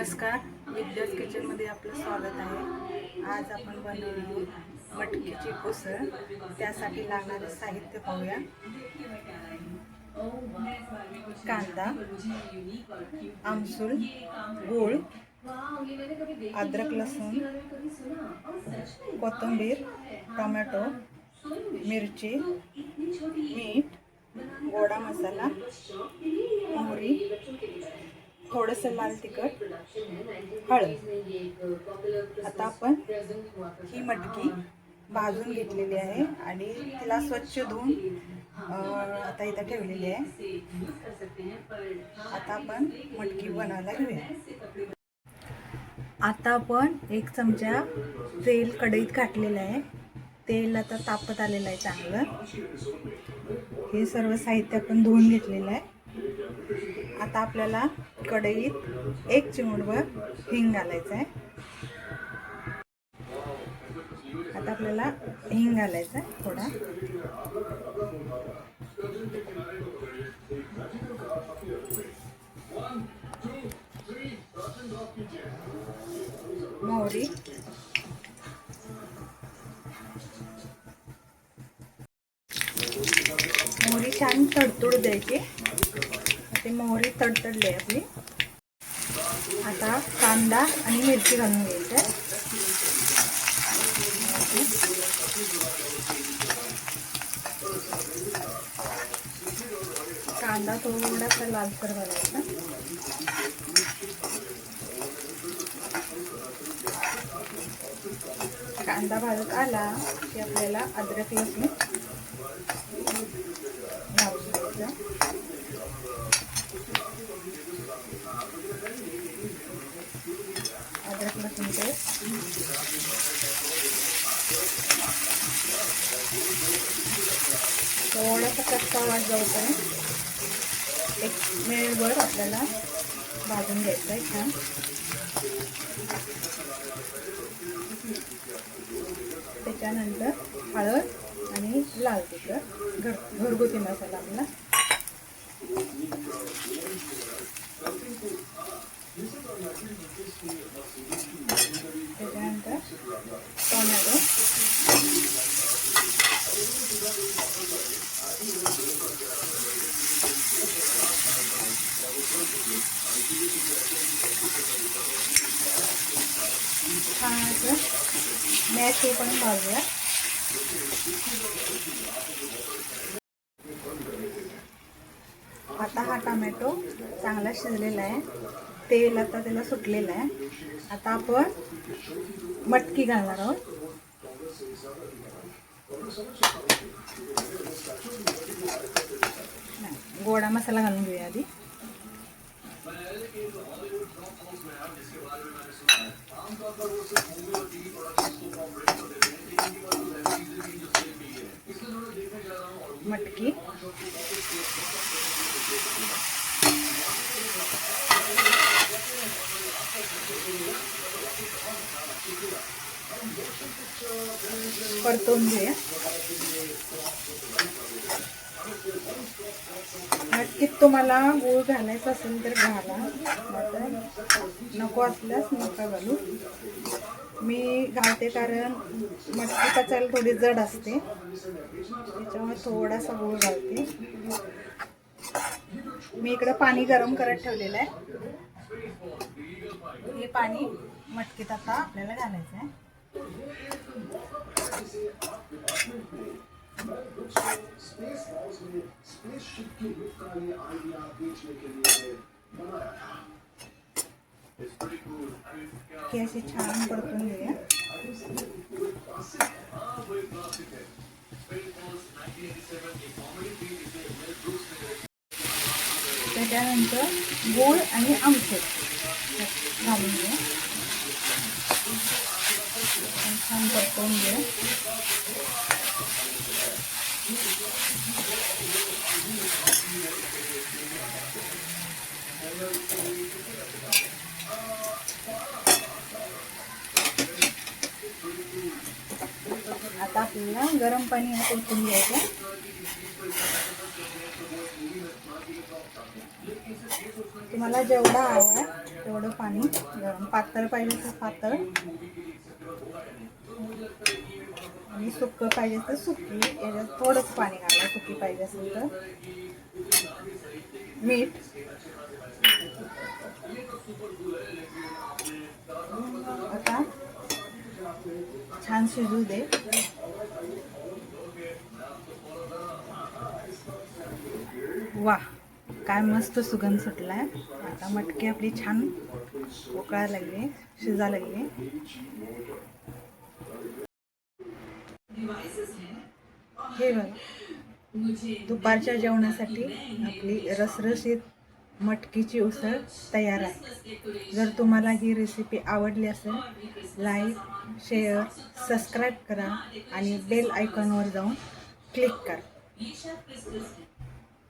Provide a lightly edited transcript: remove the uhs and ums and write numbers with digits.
नमस्कार, विद्यास किचनमध्ये आपलं स्वागत आहे। आज आपण बनवणार मटकीची उसळ। त्यासाठी लागणारे साहित्य पाहूया। कांदा, आमसूल, गूळ, अद्रक लसूण, कोथिंबीर, टोमॅटो, मिरची, मीठ, गोडा मसाला, मोहरी, थोडंसं लाल तिखट, हळद। आता आपण ही मटकी भाजून घेतलेली आहे आणि तिला स्वच्छ धुवून आता इथं ठेवलेली आहे। आता आपण मटकी बनवायला घेऊया। आता आपण 1 चमचा तेल कढईत घातलेलं आहे। तेल आता तापत आलेलं आहे चांगलं। हे सर्व साहित्य आपण धुवून घेतलेलं आहे। आता आपल्याला कढईत 1 चिमूटभर हिंग घालायचं आहे। आता आपल्याला हिंग घालायचं आहे थोडा। मोहरी, मोहरी छान तडतड द्यायची। ते मोहरी तडतडली आहे आपली। आता कांदा आणि मिरची घालून घ्यायची आहे। कांदा थोडासा लालसर भाजायचा। कांदा भाजत आला की आपल्याला अद्रक लसूण घालून घ्यायचं। अद्रक लसूण पेस्ट, थोडासा कच्चा वास जाऊपर्यंत 1 मिनिटभर आपल्याला भाजून घ्यायचं आहे छान। त्याच्यानंतर हळद आणि लाल तिखट, घरगुती मसाला आपला। त्याच्यानंतर टोमॅटो, छान असं मॅश होईपर्यंत भाजूया। आता हा टोमॅटो चांगला शिजलेला आहे। तेल आता त्याला सुटलेलं आहे। आता आपण मटकी घालणार आहोत। गोडा मसाला घालून घेऊया आधी। मटकी, परतून घेऊया। मटकीत तुम्हाला गूळ घालायचा असेल तर घाला, नको असल्यास नका घालू। मी घालते कारण मटकी पचायला थोडी जड असते, त्याच्यामुळे थोडासा गूळ घालते। मी इकडे पाणी गरम करत ठेवलेलं आहे। हे पाणी मटकीत आता आपल्याला घालायचं आहे। हे अशी छान परतून घेऊया। त्याच्यानंतर गूळ आणि आमसूल घालून घेऊया। छान परतवून घेऊया। आता आपल्याला गरम पाणी ओतून घ्यायचं। तुम्हाला जेवढा हवा तेवढं पाणी गरम, पातळ पाहिजे तर पातळ आणि सुक्कं पाहिजे तर सुकी. याच्यात थोडंच पाणी घाला सुकी पाहिजे असेल तर. मीठ, आता छान शिजू दे. वा, काय मस्त सुगंध सुटलाय. आता मटकी आपली छान उकळायला लागली, शिजायला लागली. हे बघा, दुपारच्या जेवणासाठी आपली रसरशीत मटकीची उसळ तयार आहे. जर तुम्हाला ही रेसिपी आवडली असेल, लाईक, शेअर, सबस्क्राईब करा आणि बेल आयकॉनवर जाऊन क्लिक करा.